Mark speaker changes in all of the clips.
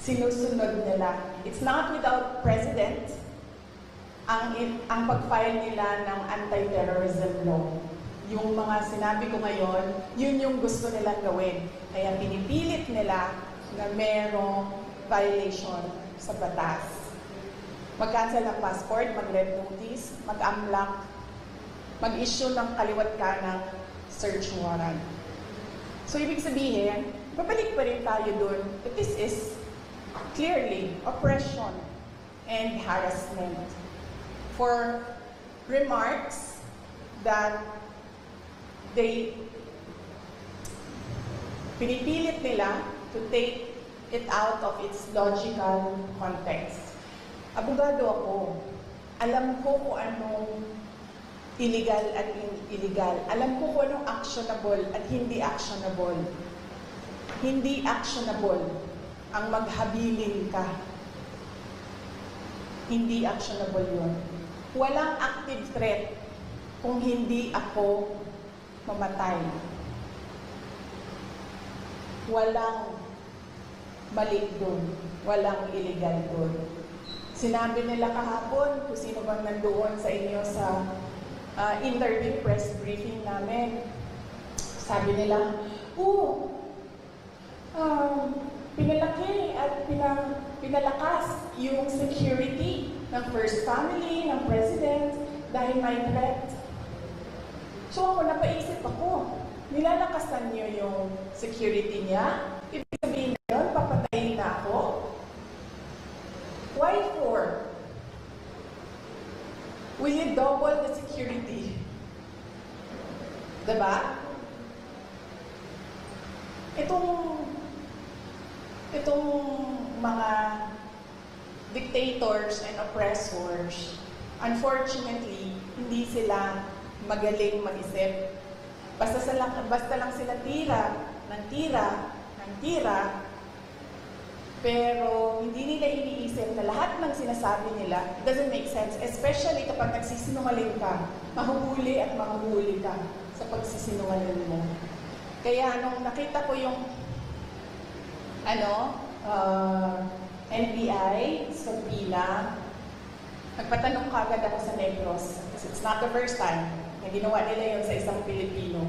Speaker 1: sinusunod nila. It's not without precedent ang pag-file nila ng anti-terrorism law. Yung mga sinabi ko ngayon, yun yung gusto nilang gawin. Kaya pinipilit nila na merong violation sa batas. Mag-cancel ng passport, mag-red notice, mag-unblock, mag-issue ng kaliwat kanang search warrant. So, ibig sabihin, babalik pa rin tayo dun that this is clearly oppression and harassment for remarks that pinipilit nila to take it out of its logical context. Abogado ako. Alam ko kung anong illegal at illegal. Alam ko kung anong actionable at hindi actionable. Hindi actionable ang maghabilin ka. Hindi actionable yun. Walang active threat kung hindi ako mamatay. Walang mali doon. Walang illegal doon. Sinabi nila kahapon kung sino bang nandoon sa inyo sa interview press briefing namin. Sabi nila, pinalaki at pinalakas yung security ng First Family, ng President, dahil may threat. So ako, napaisip ako, nilalakasan niyo yung security niya? Ibig sabihin na yun, papatayin na ako? Why for? Will you double the security? Diba? Itong mga dictators and oppressors, unfortunately, hindi sila magaling mag-isip. Basta lang sila tira, pero hindi nila iniisip na lahat ng sinasabi nila doesn't make sense, especially kapag nagsisinungaling ka, mahuhuli at mahuhuli ka sa pagsisinungaling mo. Kaya nung nakita ko yung NBI sa pila, nagpatanong kagad ako sa Negros. Kasi it's not the first time na ginawa nila yun sa isang Pilipino.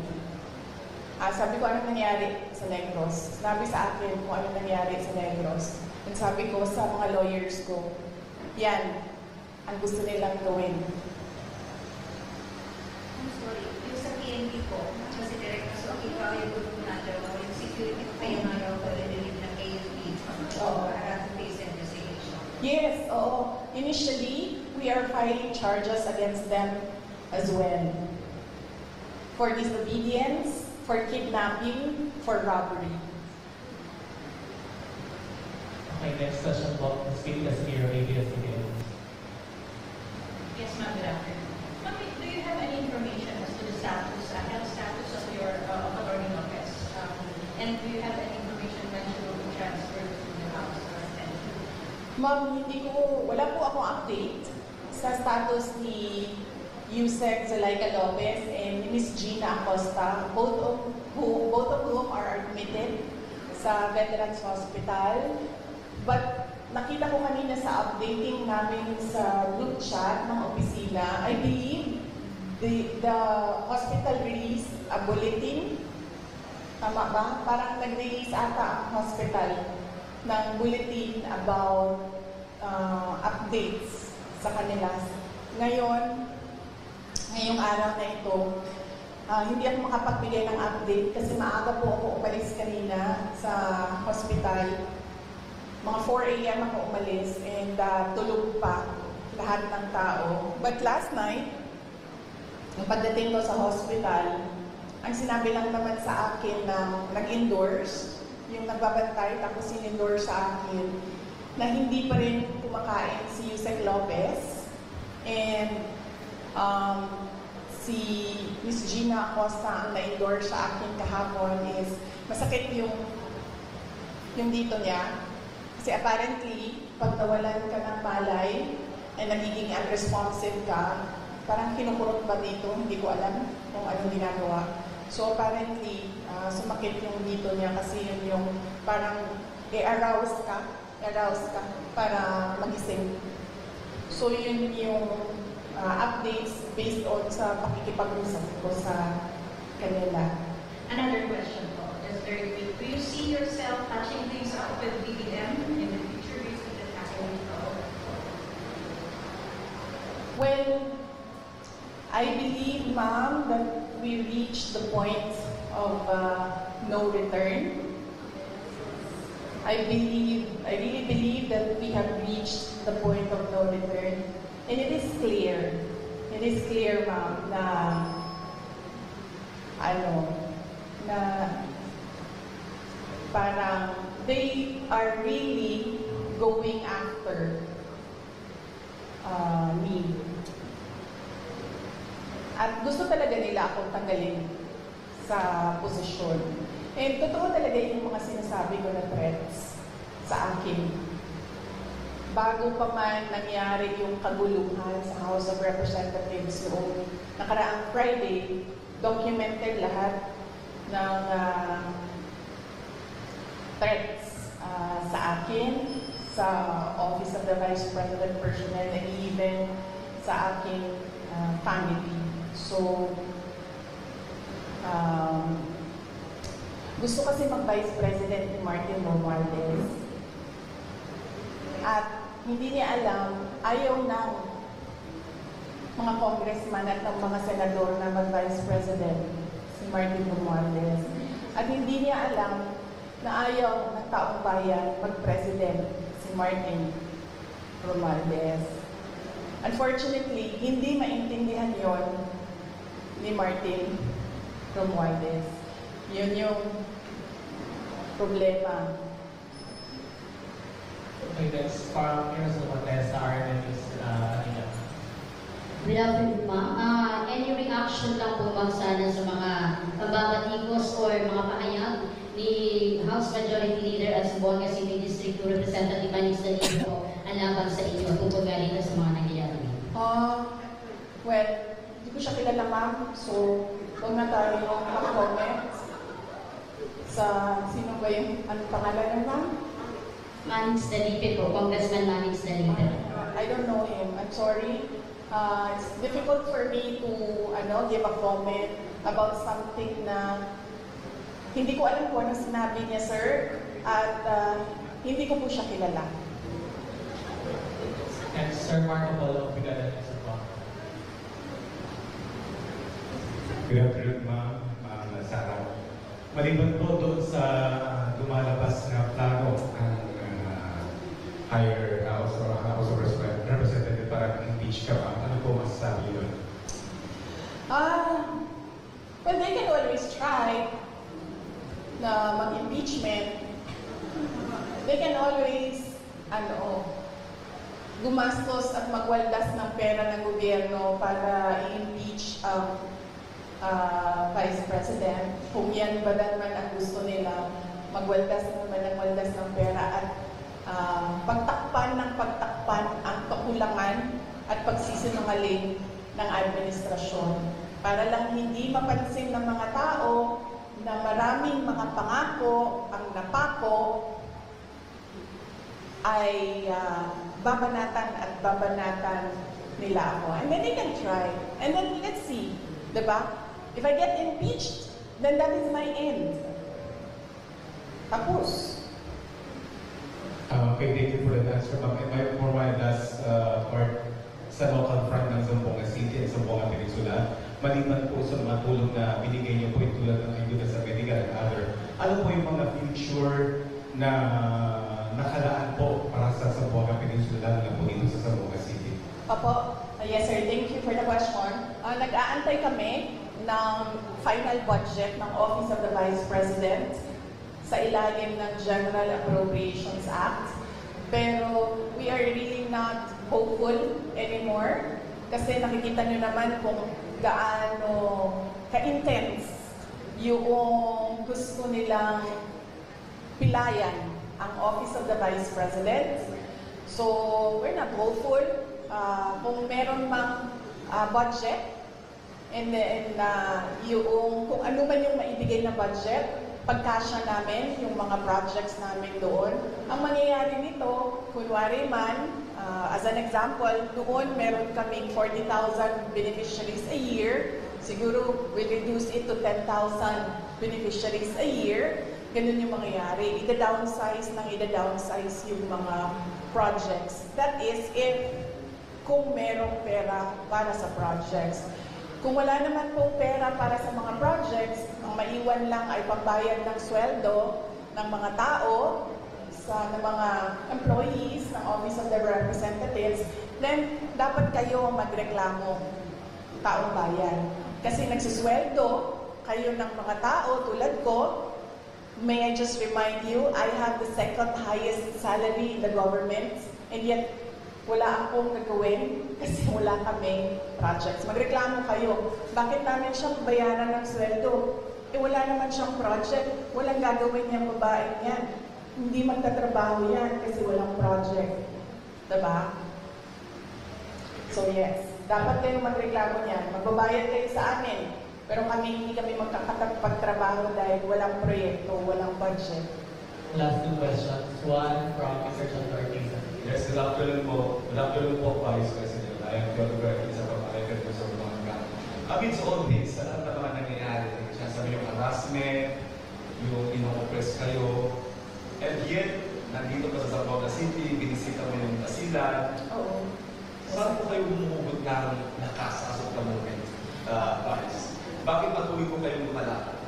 Speaker 1: Sabi ko, anong nangyari sa Negros? Sabi sa akin kung anong nangyari sa Negros. And sabi ko sa mga lawyers ko, yan, ang gusto nilang gawin.
Speaker 2: I'm sorry, yung sa PNP po, kasi direct na so, ikaw yung gusto natin, yung security pa yung araw ko na nilip ng AFP para to face investigation.
Speaker 1: Yes, oo. Initially, we are filing charges against them as well. For disobedience, for kidnapping, for robbery.
Speaker 3: Okay, next question po. Speak as here, ABS-CBN.
Speaker 4: Yes, ma'am, good afternoon. Ma'am, do you have any information as to the status, health status of your Attorney Lopez? And do you have any information when she will be transferred to the house or attention?
Speaker 1: Ma'am, wala po akong update sa status ni Yusek Zulaika Lopez and Miss Gina Acosta, both of whom are admitted sa Veterans Hospital. But nakita ko kanina sa updating namin sa group chat ng opisina, I believe the hospital released a bulletin. Tama ba? Parang nag-release ata ang hospital ng bulletin about updates sa kanila. Ngayong araw na ito, hindi ako makapagbigay ng update kasi maaga po ako umalis kanina sa hospital. Mga 4 a.m. ako umalis and tulog pa lahat ng tao. But last night, nung pagdating ko sa hospital, ang sinabi lang naman sa akin na nag-endorse, yung nagbabantay tapos sin-endorse sa akin, na hindi pa rin kumakain si Yusek Lopez and si Miss Gina Acosta ang na-endorse sa akin kahapon is masakit yung dito niya. Kasi apparently, pag nawalan ka ng malay and nagiging unresponsive ka, parang kinukurot ba dito? Hindi ko alam kung anong ginagawa. So apparently, sumakit yung dito niya kasi yun yung parang i-arouse ka arouse ka para magising. So yun yung updates based on sa pakikipag-usap ko sa kanila.
Speaker 4: Another question po, just very quick. Do you see yourself touching things up with BBM in the future based on the happening?
Speaker 1: Well, I believe, ma'am, that we reached the point of no return. I really believe that we have reached the point of no return. And it is clear, ma'am, na parang they are really going after me. At gusto talaga nila akong tanggalin sa posisyon. And totoo talaga yung mga sinasabi ko na threats sa akin. Bago pa man nangyari yung kaguluhan sa House of Representatives noong nakaraang Friday, documented lahat ng threats sa akin, sa Office of the Vice President personnel, and even sa aking family. So, gusto kasi mag-Vice President ni Martin Romualdez. At hindi niya alam, ayaw ng mga congressman at ng mga senador na mag-Vice President si Martin Romualdez. At hindi niya alam na ayaw ng taong bayan mag-President si Martin Romualdez. Unfortunately, hindi maintindihan yon ni Martin Romualdez. Yun yung problema.
Speaker 3: Okay, that's from Ernesto Montesa, RNN News, Manila.
Speaker 5: Good afternoon, ma'am. Any reaction lang po ma'am sana sa mga pambabatikos or mga pahayag ni House Majority Leader at Zamboanga City District 2 Representative Manis Danilo ang laban sa inyo at tungkol nga rito sa mga nangyayari?
Speaker 1: Well, hindi ko siya kilala, ma'am. So, huwag na tayo mag-comment sa sino ba yung anong pangalan ng ma'am?
Speaker 5: Manix Dalipe po, Congressman Manix Dalipe.
Speaker 1: I don't know him. I'm sorry. It's difficult for me to give a comment about something na hindi ko alam kung ano sinabi niya, sir. At hindi ko po siya kilala.
Speaker 3: And Sir Marco Polo, Brigada News po.
Speaker 6: Good afternoon, ma'am. Sarah. Maliban po doon sa lumalabas na plano ng higher House of Representative para impeach ka, ma'am. Ano po masasabi yun?
Speaker 1: Well, they can always try na mag-impeachment. They can always, gumastos at magwaldas ng pera ng gobyerno para i-impeach ang Vice President. Kung yan ba naman ang gusto nila, magwaldas ng pera at pagtakpan ang kakulangan at pagsisinungaling ng administrasyon. Para lang hindi mapansin ng mga tao na maraming mga pangako ang napako ay babanatan nila ako. And then they can try. And then let's see. Diba? If I get impeached, then that is my end. Tapos.
Speaker 6: Okay, thank you for that answer, ma'am. And for my last part, sa local front ng Zamboanga City at Zamboanga Peninsula, maliban po sa mga tulong na binigay niyo po tulad ng ayuda sa medical and other, ano po yung mga future na nakalaan po para sa Zamboanga Peninsula na po dito sa Zamboanga City?
Speaker 1: Opo. Yes, sir. Thank you for the question. Nag-aantay kami ng final budget ng Office of the Vice President sa ilalim ng General Appropriations Act. Pero we are really not hopeful anymore kasi nakikita nyo naman kung gaano ka-intense yung gusto nilang pilayan ang Office of the Vice President. So, we're not hopeful. Kung meron mang budget, and then kung ano man yung maibigay na budget, pagkasya namin yung mga projects namin doon, ang mangyayari nito, kunwari man, as an example, doon meron kaming 40,000 beneficiaries a year. Siguro, we'll reduce it to 10,000 beneficiaries a year. Ganun yung mangyayari. Ida-downsize yung mga projects. That is, if kung merong pera para sa projects. Kung wala naman pong pera para sa mga projects, ang maiwan lang ay pambayad ng sweldo ng mga tao, ng mga employees ng Office of the Representatives, then dapat kayo magreklamo, taong bayan. Kasi nagsusweldo kayo ng mga tao tulad ko. May I just remind you, I have the second highest salary in the government, and yet wala akong gagawin kasi wala kaming projects. Magreklamo kayo. Bakit namin siyang bayaran ng sweldo? Wala naman siyang project. Walang gagawin niyang babaeng yan. Hindi magtatrabaho yan kasi walang project. Diba? So yes, dapat kayo magreklamo niyan. Magbabayad kayo sa amin. Pero hindi kami magkakapagtrabaho dahil walang proyekto, walang budget.
Speaker 3: Last two questions. One from Mr. John Ortiza.
Speaker 7: Yes, good afternoon po. Good afternoon po, Vice President. I am Piotr Ortiza from American Museum of Bangka. Amidst all this, sa lahat ng mga nangyayari, siya sabi yung harassment, yung ino-oppress kayo, and yet, nandito pa sa Zamboanga City, binisita mo yung Basilan.
Speaker 1: Oo.
Speaker 7: Saan po kayo humuhugot ng lakas as of the moment, Vice? Bakit patuloy po kayong lumalakad?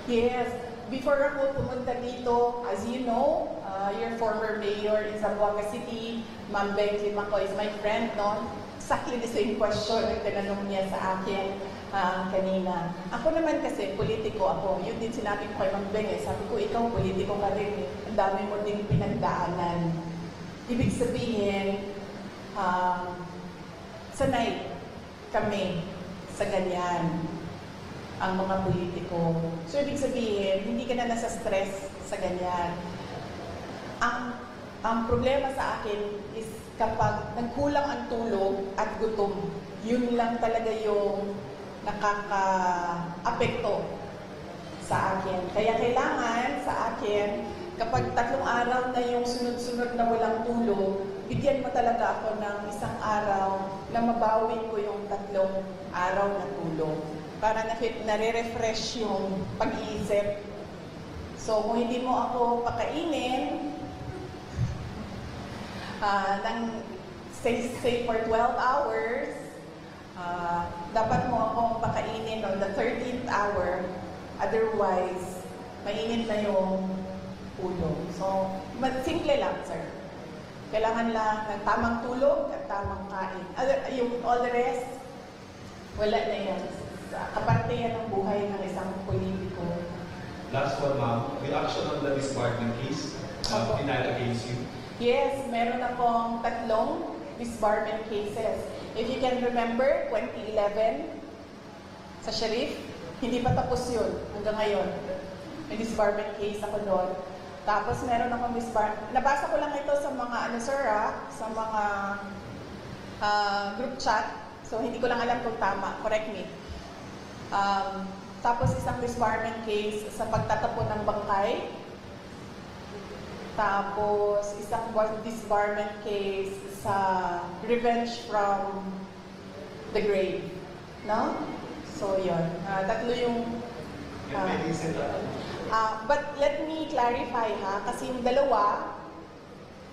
Speaker 1: Yes. Before ako pumunta dito, as you know, your former mayor in Zamboanga City, Ma'am Beng Limaco is my friend, no? Exactly the same question ang tinanong niya sa akin kanina. Ako naman kasi, politiko ako. Yun din sinabi ko kay Ma'am Beng eh. Sabi ko, ikaw politiko ka rin eh. Ang dami mo din pinagdaanan. Ibig sabihin, sanay kami sa ganyan ang mga politiko. So, ibig sabihin, hindi ka na nasa stress sa ganyan. Ang problema sa akin is kapag nagkulang ang tulog at gutom, yun lang talaga yung nakaka-apekto sa akin. Kaya kailangan sa akin, kapag 3 araw na yung sunod-sunod na walang tulog, bigyan mo talaga ako ng 1 araw na mabawi ko yung 3 araw na tulog. Para nare-refresh yung pag-iisip. So, kung hindi mo ako pakainin, say for 12 hours, dapat mo akong pakainin on the 13th hour, otherwise, mainit na yung ulo. So, simple lang, sir. Kailangan lang ng tamang tulog at tamang kain. Yung all the rest, wala na yan. Kaparte yan ng buhay ng isang politiko.
Speaker 7: Last one, ma'am. Reaction on the disbarment case filed against you.
Speaker 1: Yes, meron akong 3 disbarment cases. If you can remember, 2011, sa Sheriff, hindi pa tapos yun hanggang ngayon. May disbarment case ako doon. Tapos meron akong disbarment. Nabasa ko lang ito sa mga, sa mga group chat. So, hindi ko lang alam kung tama. Correct me. Tapos isang disbarment case sa pagtatapon ng bangkay. Tapos isang disbarment case sa revenge from the grave. No? So, yun. 3 yung... but let me clarify kasi yung 2,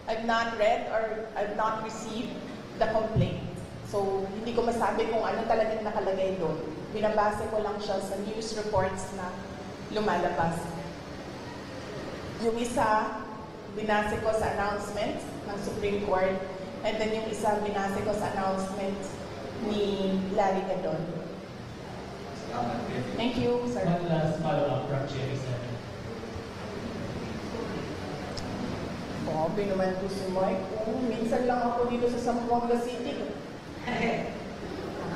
Speaker 1: I've not read or I've not received the complaint. So, hindi ko masabi kung ano talagang nakalagay doon. Binabase ko lang siya sa news reports na lumalabas. Yung isa, binase ko sa announcement ng Supreme Court, and then yung isa, binase ko sa announcement ni Larry Gadon. Thank you, sir.
Speaker 3: One last follow-up from Jerry Seven.
Speaker 1: Grabe naman po si Mike. Minsan lang ako dito sa Zamboanga City.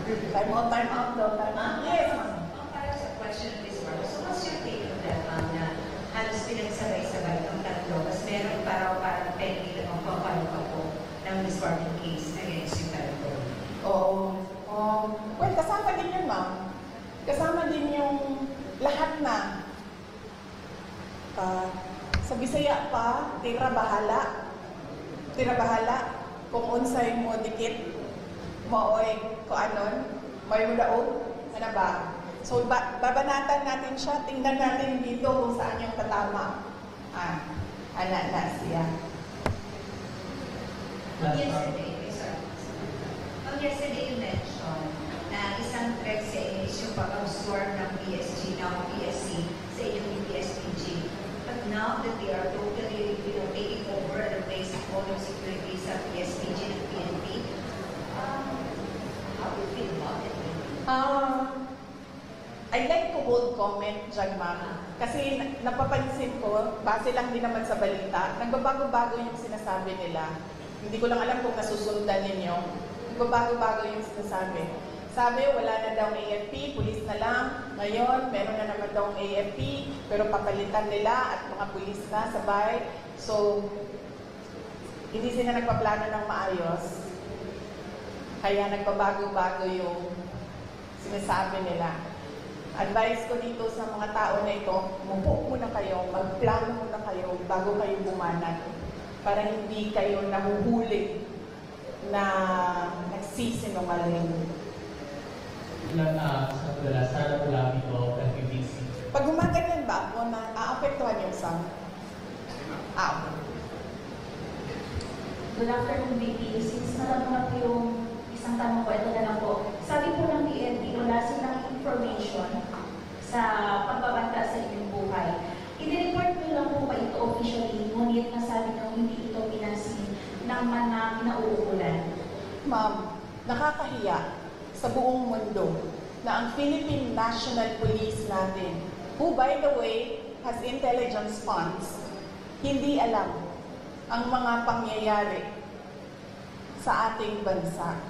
Speaker 1: Time out daw. Time out. Yes, ma'am.
Speaker 2: Para sa question of this one, so what's your take on that, ma'am, na halos pinagsabay-sabay ang 3, mas meron parang pending o papalo pa po ng disbarment case against yung 3?
Speaker 1: Oo. Well, kasama din yun, ma'am. Kasama din yung lahat na. Sa Bisaya pa, tira bahala. tirabahala, kung unsay mo dikit, maoy, kung anon, may mulaog, ano ba? So, babanatan natin siya, tingnan natin dito kung saan yung tatama. Na siya.
Speaker 2: Yesterday you mentioned na isang threat sa inyo is yung pag-absorb ng PSG, ng PSC sa inyong PSPG. But now that they are totally, taking over the basic all of security sa PSPG ng PNP, how do you feel about it?
Speaker 1: I'd like to hold comment dyan, ma'am. Kasi napapansin ko, base lang din naman sa balita, nagbabago-bago yung sinasabi nila. Hindi ko lang alam kung nasusundan ninyo. Nagbabago-bago yung sinasabi. Sabi, wala na daw AFP, pulis na lang. Ngayon, meron na naman daw AFP, pero papalitan nila at mga pulis na sabay. So, hindi sila nagpaplano ng maayos. Kaya nagbabago-bago yung sinasabi nila. Advice ko dito sa mga tao na ito, umupo muna kayo, magplano muna kayo bago kayo bumanat para hindi kayo nahuhuli na nagsisinungaling.
Speaker 3: Sana po lang ito, FEBC.
Speaker 1: Pag gumaganyan ba ako, naapektuhan yung sound?
Speaker 8: Good afternoon, VP. Since natanong po yung isang tanong ko, ito na lang po. Sabi po ng PNP, wala silang information sa pagbabanta sa inyong buhay. I-report nyo lang po ba ito officially, ngunit nasabi nyo hindi ito pinansin ng mga kinauukulan?
Speaker 1: Ma'am, nakakahiya sa buong mundo na ang Philippine National Police natin, who by the way has intelligence funds, hindi alam ang mga pangyayari sa ating bansa.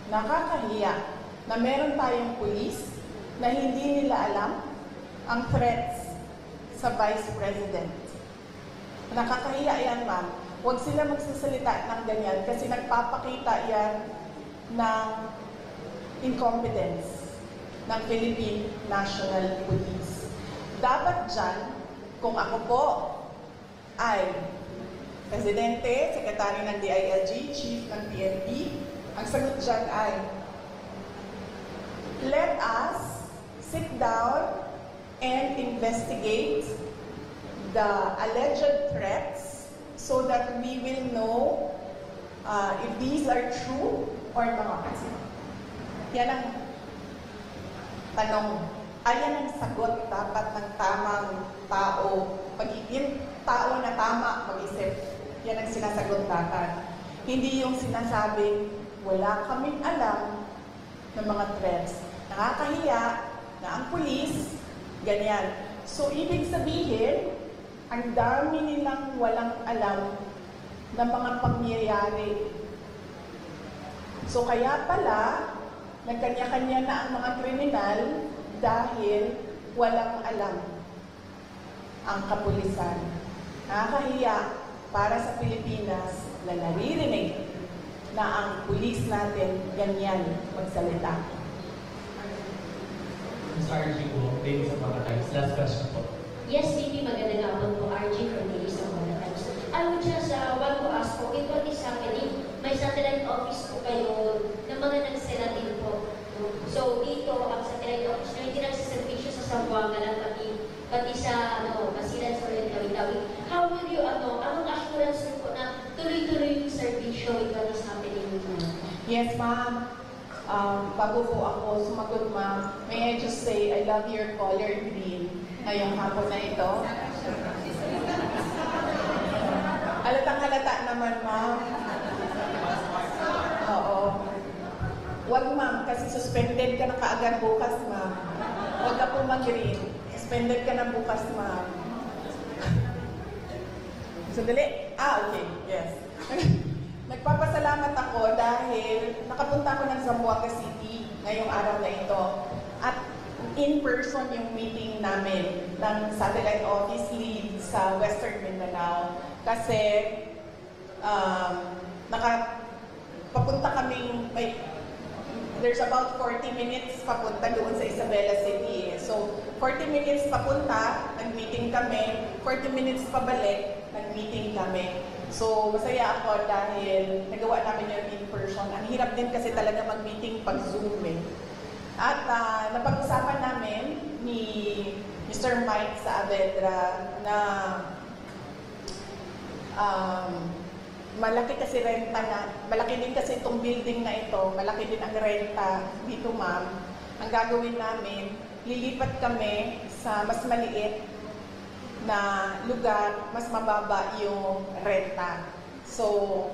Speaker 1: Nakakahiya na meron tayong police na hindi nila alam ang threats sa Vice President. Nakakahiya yan, ma'am. Huwag sila magsasalita ng ganyan kasi nagpapakita yan ng incompetence ng Philippine National Police. Dapat dyan, kung ako po ay Presidente, Sekretary ng DILG, Chief ng PNP, ang sagot dyan ay, let us sit down and investigate the alleged threats so that we will know if these are true or not. Yan ang tanong. Ayan ang sagot dapat ng tamang tao. Pag yung tao na tama mag-isip, yan ang sinasagot dapat. Hindi yung sinasabing, wala kaming alam ng mga threats. Nakakahiya na ang pulis, ganyan. So, ibig sabihin, ang dami nilang walang alam ng mga pangyayari. So, kaya pala, nagkanya-kanya na ang mga kriminal dahil walang alam ang kapulisan. Nakakahiya para sa Pilipinas na naririnig na ang pulis natin ganyan magsalita.
Speaker 3: Ms. RG po, ladies of mga times. Last question po.
Speaker 5: Yes, VP, magandang hapon po, RG from Ladies of Mga Times. I would just want to ask po, if what is happening, may satellite office po kayo ng mga nagsela din po. So, dito, ang satellite office na hindi nagsiservisyo sa Zamboanga lang, pati sa, Basilan sa Tawi-Tawi. How will you, anong assurance nyo po na tuloy-tuloy yung servisyo with what is happening now?
Speaker 1: Yes, ma'am. Bago po ako sumagot, ma'am, may I just say, I love your color green ngayong hapon na ito. Halatang-halata naman, ma'am. Oo. Huwag, ma'am, kasi suspended ka na kaagad bukas, ma'am. Huwag ka po mag-green. Suspended ka na bukas, ma'am. Sandali? Okay. Yes. Nagpapasalamat ako dahil nakapunta ako ng Zamboanga City ngayong araw na ito. At in person yung meeting namin ng satellite office lead sa Western Mindanao. Kasi papunta kaming, there's about 40 minutes papunta doon sa Isabela City. So, 40 minutes papunta, nag-meeting kami. 40 minutes pabalik, nag-meeting kami. So, masaya ako dahil nagawa namin yun in person. Ang hirap din kasi talaga mag-meeting pag Zoom eh. At napag-usapan namin ni Mr. Mike Saavedra na malaki kasi renta na, malaki din kasi itong building na ito, malaki din ang renta dito ma'am. Ang gagawin namin, lilipat kami sa mas maliit na lugar, mas mababa yung renta. So,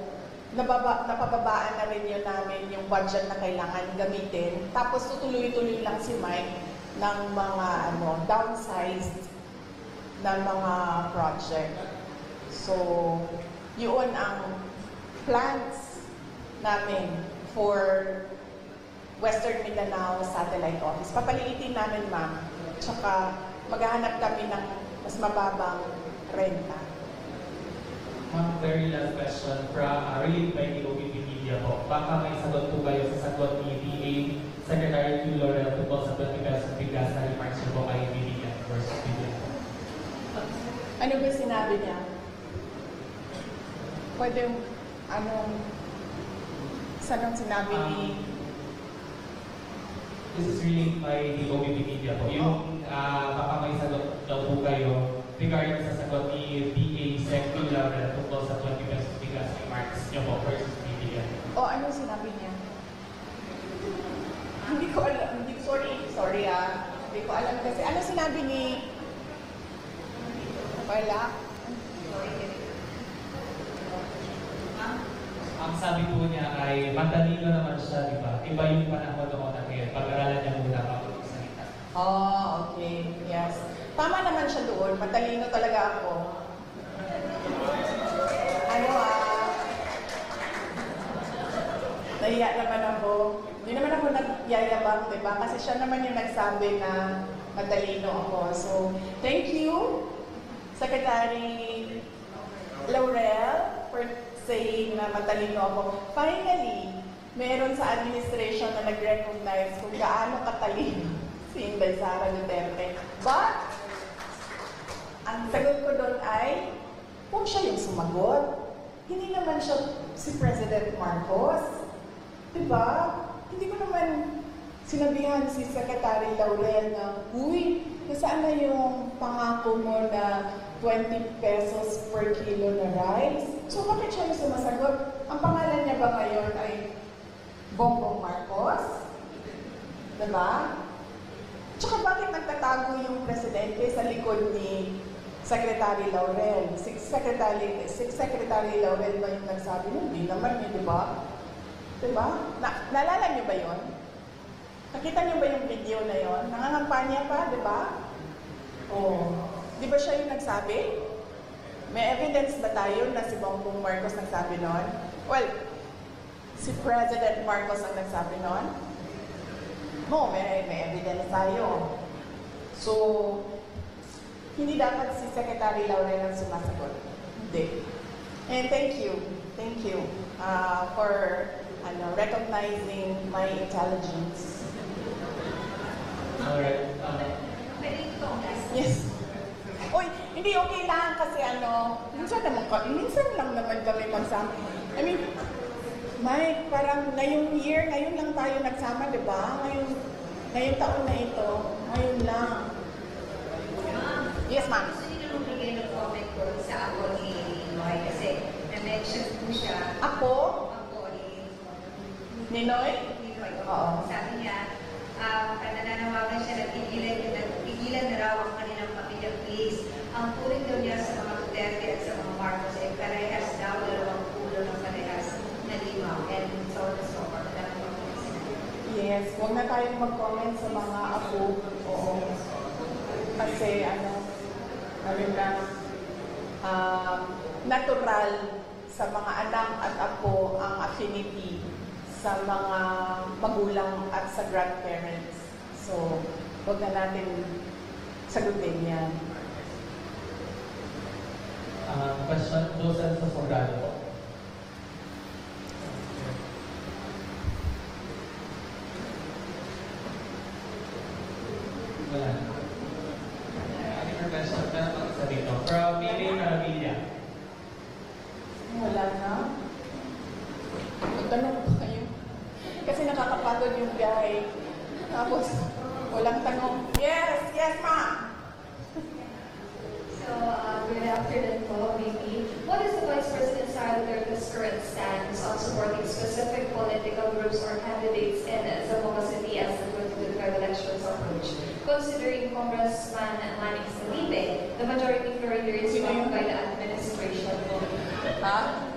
Speaker 1: napababaan na rin yun namin yung budget na kailangan gamitin. Tapos tutuloy-tuloy lang si Mike ng mga downsized ng mga project. So, yun ang plans namin for Western Mindanao Satellite Office. Papaliitin namin, ma'am. Tsaka maghahanap kami ng mas mababang renta.
Speaker 3: Ma'am, very last question from relayed by the OBP Media po. Baka may sagot po kayo sa sagot ni DA Secretary Q. Laurel tungkol sa 20 pesos bigas na remarks niyo po kay BBM versus BBM.
Speaker 1: Ano ba sinabi niya? Pwede, saan sinabi ni...
Speaker 3: This is relayed by the OBP Media po. Yung baka may sagot daw po kayo regarding sa sagot ni DA Sec. Q. Laurel tungkol sa 20 pesos bigas remarks niyo po versus BBM.
Speaker 1: O, ano sinabi niya? Hindi ko alam. Sorry Hindi ko alam kasi. Ano sinabi ni... Wala.
Speaker 3: Ang sabi po niya ay matalino naman siya, di ba? Iba yung panahon noon na ngayon. Pag-aralan niya muna bago magsalita.
Speaker 1: Oh, okay. Yes. Tama naman siya doon. Matalino talaga ako. Nahiya naman ako. Hindi naman ako nagyayabang, di ba? Kasi siya naman yung nagsabi na matalino ako. So, thank you, Secretary Laurel, for saying na matalino ako. Finally, meron sa administration na nag-recognize kung gaano katalino si Inday Sara Duterte. But, ang sagot ko doon ay, kung siya yung sumagot, hindi naman siya si President Marcos. Diba? Hindi ko naman sinabihan si Secretary Laurel na, uy, nasaan na yung pangako mo na 20 pesos per kilo na rice? So, bakit siya yung sumasagot? Ang pangalan niya ba ngayon ay Bongbong Marcos? Diba? Tsaka bakit nagtatago yung presidente sa likod ni Secretary Laurel? Si Secretary Laurel ba yung nagsabi? Hindi naman yun, di ba? Diba? Naalala niyo ba yun? Nakita niyo ba yung video na yun? Nangangampanya pa, di ba? Oh. Di ba siya yung nagsabi? May evidence ba tayo na si Bongbong Marcos nagsabi nun? Well, si President Marcos ang nagsabi nun? No, may evidence tayo. So, hindi dapat si Secretary Laurel ang sumasagot. Hindi. And thank you for recognizing my intelligence.
Speaker 3: Alright.
Speaker 2: Pwede ito ang last.
Speaker 1: Yes. Uy, hindi okay lang kasi minsan lang naman kami magsama. I mean, Mike, parang ngayon lang tayo nagsama, di ba? Ngayong taon na ito, ngayon lang. Yes, ma'am.
Speaker 2: Gusto niyo nung bigay ng comment ko sa ako ni Noy kasi na-mention po siya.
Speaker 1: Ako?
Speaker 2: Ni
Speaker 1: Ninoy?
Speaker 2: Noy.
Speaker 1: Oo.
Speaker 2: Sabi niya, nananawagan siya na tigilan na raw ang kanilang pamilya, please. Ang turing daw niya sa mga Duterte at sa mga Marcos ay parehas daw dalawang pulo ng parehas na limaw. And so on and so forth.
Speaker 1: Yes, huwag na tayong mag-comment sa mga apo. Oo. Kasi natural sa mga anak at apo ang affinity sa mga magulang at sa grandparents. So, huwag na natin sagutin yan.
Speaker 3: Question, Joseph Sofogado po. Wala. Any more question? Meron pa isa dito. From Mimi Maravilla.
Speaker 1: Magtanong pa kayo. Kasi nakakapagod yung biyahe. Tapos, walang tanong. Yes, yes, ma'am.
Speaker 9: So, good afternoon po, VP. What is the Vice President Sara Duterte's current stance on supporting specific political groups or candidates in Zamboanga City as the 2025 elections approach? Considering Congressman Manny Salibe, the majority floor leader is owned by the administration.
Speaker 1: Ha?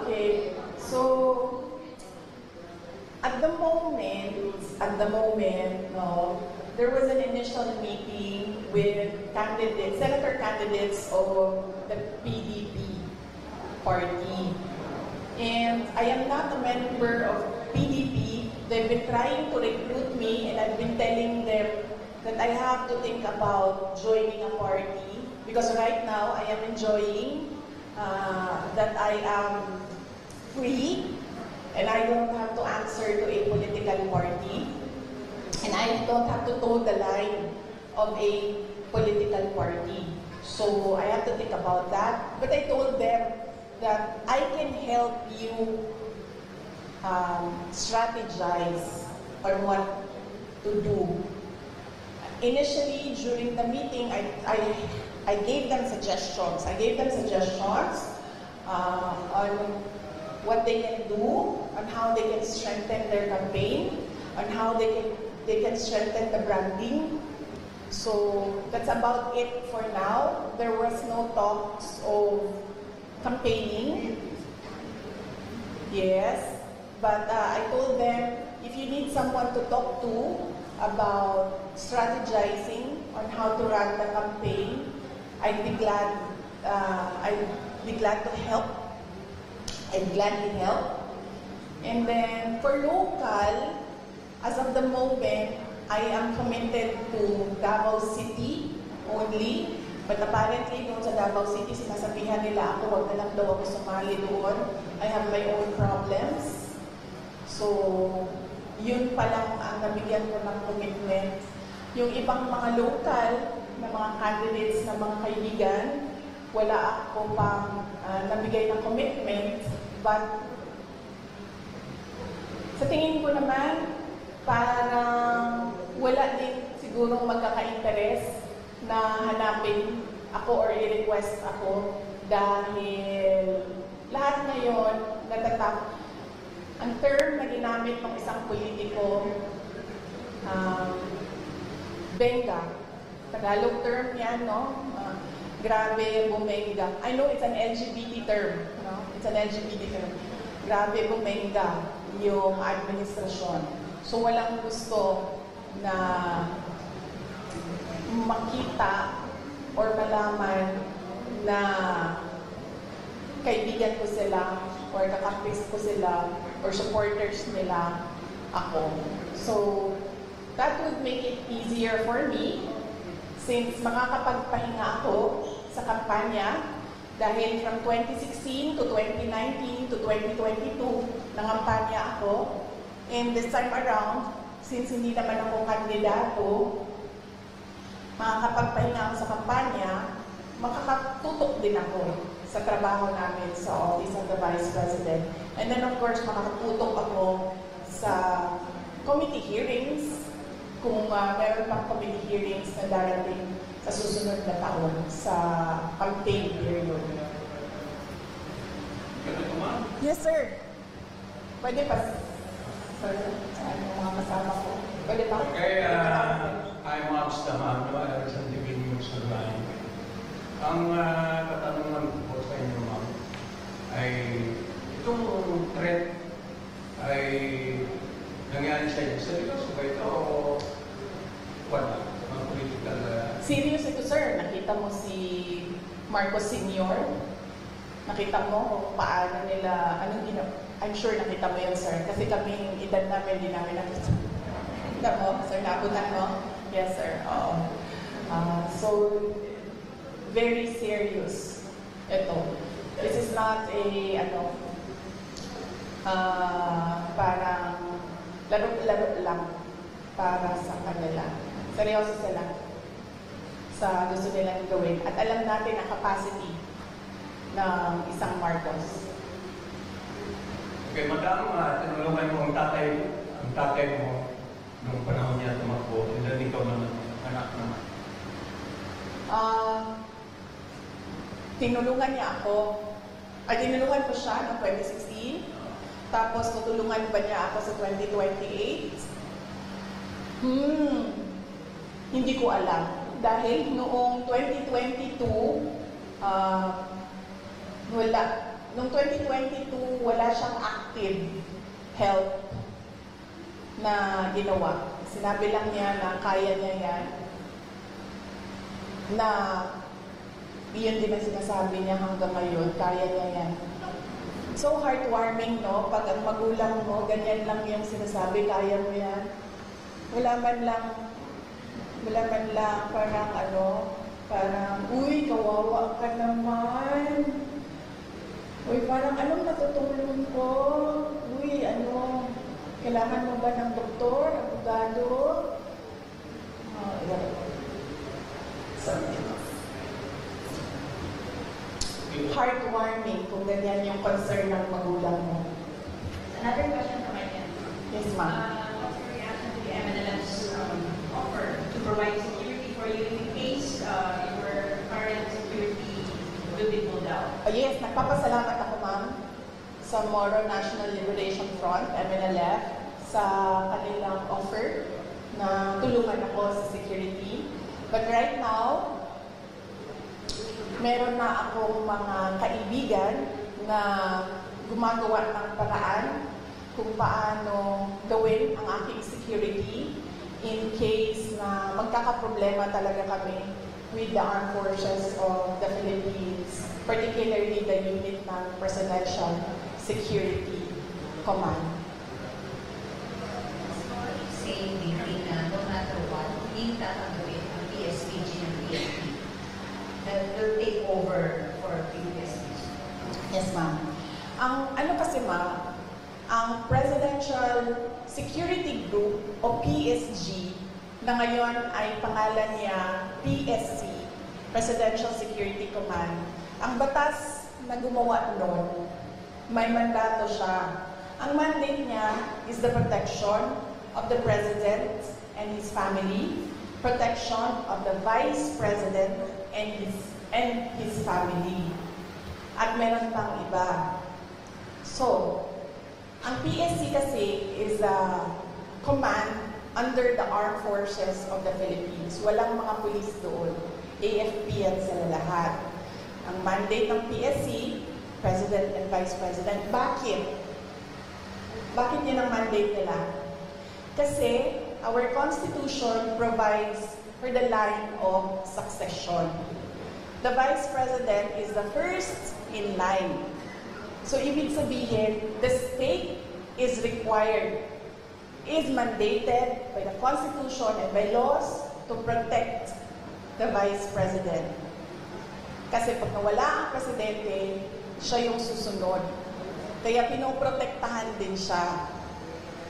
Speaker 1: Okay. So, at the moment, no, there was an initial meeting with candidates, senator candidates of the PDP party. And I am not a member of PDP. They've been trying to recruit me, and I've been telling them that I have to think about joining a party because right now I am enjoying that I am free and I don't have to answer to a political party. And I don't have to toe the line of a political party. So I have to think about that. But I told them that I can help you strategize on what to do. Initially, during the meeting, I gave them suggestions. I gave them suggestions on what they can do, on how they can strengthen their campaign, on how they can strengthen the branding. So that's about it for now. There was no talks of campaigning. Yes, but I told them if you need someone to talk to about strategizing on how to run the campaign, I'd be glad to help. I'd gladly help. And then for local, as of the moment, I am committed to Davao City only. But apparently, doon sa Davao City, sinasabihan nila ako, wag na lang daw ako sumali doon. I have my own problems. So, yun pa lang ang nabigyan ko ng commitment. Yung ibang mga local na mga candidates na mga kaibigan, wala ako pang nabigay ng commitment. But, sa tingin ko naman, parang wala din sigurong magkaka-interest na hanapin ako or i-request ako dahil lahat ngayon natatap. Ang term na ginamit ng isang politiko, benga. Tagalog term yan, no? Grabe bumenga. I know it's an LGBT term, no? It's an LGBT term. Grabe bumenga yung administrasyon. So walang gusto na makita or malaman na kaibigan ko sila or kakampis ko sila or supporters nila ako. So that would make it easier for me since makakapagpahinga ako sa kampanya dahil from 2016 to 2019 to 2022 nangampanya ako. And this time around, since hindi naman ako kandidato, makakapagpahinga ako sa kampanya, makakatutok din ako sa trabaho namin sa Office of the Vice President. And then of course, makakatutok ako sa committee hearings, kung meron pang committee hearings na darating sa susunod na taon sa campaign period. Yes, sir. Pwede pa. Sir, sa mga kasama ko. Pwede pa.
Speaker 10: Okay, I'm Amsterdam, Alexander News Online. Ang katanungan ko po sa inyo, ma'am, ay itong threat ay nangyari sa inyo. Seryoso ba ito o wala? Mga political...
Speaker 1: Serious ito, sir. Nakita mo si Marcos Sr. Nakita mo kung paano nila, anong ginawa. I'm sure nakita mo yan, sir. Kasi kaming edad namin, hindi namin nakita. Nakita mo, sir, naabutan mo? Yes, sir. Oo. So, very serious ito. This is not a, parang laro-laro lang para sa kanila. Seryoso sila sa gusto nilang gawin. At alam natin ang capacity ng isang Marcos.
Speaker 10: Okay, madam, tinulungan mo ang tatay mo nung panahon niya tumakbo, and then ikaw naman, anak naman.
Speaker 1: Tinulungan niya ako. Tinulungan ko siya noong 2016. Tapos tutulungan ba niya ako sa 2028? Hindi ko alam. Dahil noong 2022, Noong 2022, wala siyang active help na ginawa. Sinabi lang niya na kaya niya yan. Na iyon din ang sinasabi niya hanggang ngayon, kaya niya yan. So heartwarming, no? Pag ang magulang mo, ganyan lang yung sinasabi, kaya mo yan. Wala man lang, parang, uy, kawawa ka naman. Uy, parang, anong natutulong ko? Uy, kailangan mo ba ng doktor, abogado? Heartwarming kung ganyan yung concern ng magulang mo.
Speaker 4: Another question from my end.
Speaker 1: Yes, ma'am.
Speaker 4: What's your reaction to the MNLF's offer to provide security for you in case your current security will be pulled out?
Speaker 1: Yes, nagpapasalamat ako, ma'am, sa Moro National Liberation Front, MNLF, sa kanilang offer na tulungan ako sa security. But right now, meron na akong mga kaibigan na gumagawa ng paraan kung paano gawin ang aking security in case na magkakaproblema talaga kami with the armed forces of the Philippines, particularly the unit ng Presidential Security Command.
Speaker 2: Saying BP na no matter what, hindi tatanggapin ang PSPG ng PNP that will take over for PSPG.
Speaker 1: Yes, ma'am. Kasi, ma'am, ang Presidential Security Group o PSG na ngayon ay pangalan niya PSC, Presidential Security Command. Ang batas na gumawa noon, may mandato siya. Ang mandate niya is the protection of the President and his family, protection of the Vice President and his family. At meron pang iba. So, ang PSC kasi is a command under the Armed Forces of the Philippines. Walang mga pulis doon. AFP yan sila lahat. Ang mandate ng PSC, President and Vice President. Bakit? Bakit yun ang mandate nila? Kasi our Constitution provides for the line of succession. The Vice President is the first in line. So, ibig sabihin, the state is required, is mandated by the Constitution and by laws to protect the Vice President. Kasi pag nawala ang Presidente, siya yung susunod. Kaya pinoprotektahan din siya.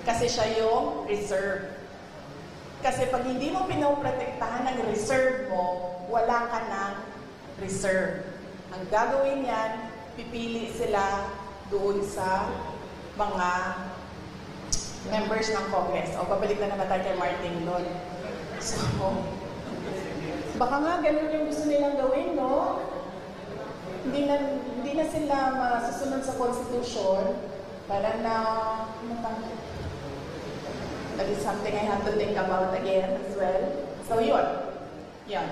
Speaker 1: Kasi siya yung reserve. Kasi pag hindi mo pinoprotektahan ng reserve mo, wala ka ng reserve. Ang gagawin yan, pipili sila doon sa mga members ng Congress. O, babalik na naman tayo kay Martin doon. So, baka nga ganun yung gusto nilang gawin, no? Hindi na sila masusunod sa Constitution. Parang that is something I have to think about again as well. So, yun. Yan.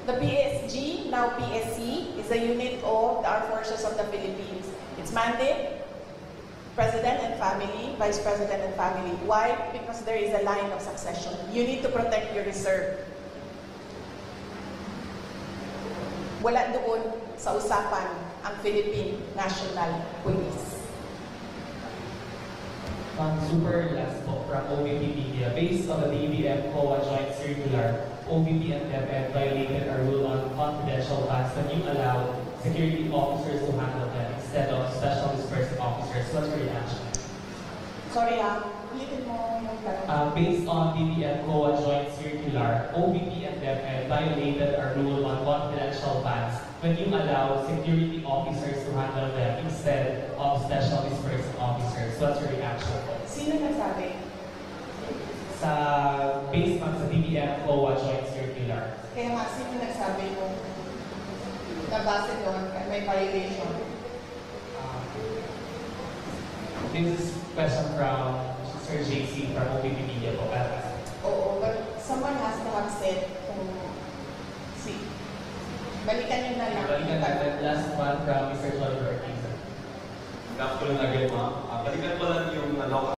Speaker 1: The PSG, now PSC, is a unit of the Armed Forces of the Philippines. Its mandate, President and family, Vice President and family. Why? Because there is a line of succession. You need to protect your reserve. Wala doon sa usapan ang Philippine National Police.
Speaker 3: Super last po from OVP Media. Based on the DBM COA Joint Circular, OVP and DepEd violated our rule on confidential funds when you allow security officers to handle them instead of special dispersing officers. What's your reaction?
Speaker 1: Sorry ulitin mo yung tanong.
Speaker 3: Based on DBM COA Joint Circular, OVP and DepEd violated our rule on confidential funds when you allow security officers to handle them instead of special dispersing officers. officers. What's your reaction po?
Speaker 1: Sino nagsabi?
Speaker 3: Sa based on sa DBM FOA Joint Circular.
Speaker 1: Kaya nga, sino nagsabi mo na base doon may violation?
Speaker 3: This is question from Sir JC from OPP Media po.
Speaker 1: Oo, but someone has to have said kung balikan nyo na lang.
Speaker 3: Balikan natin last one from Mr. John Ortiz.
Speaker 7: Good afternoon again, ma'am. Balikan ko lang yung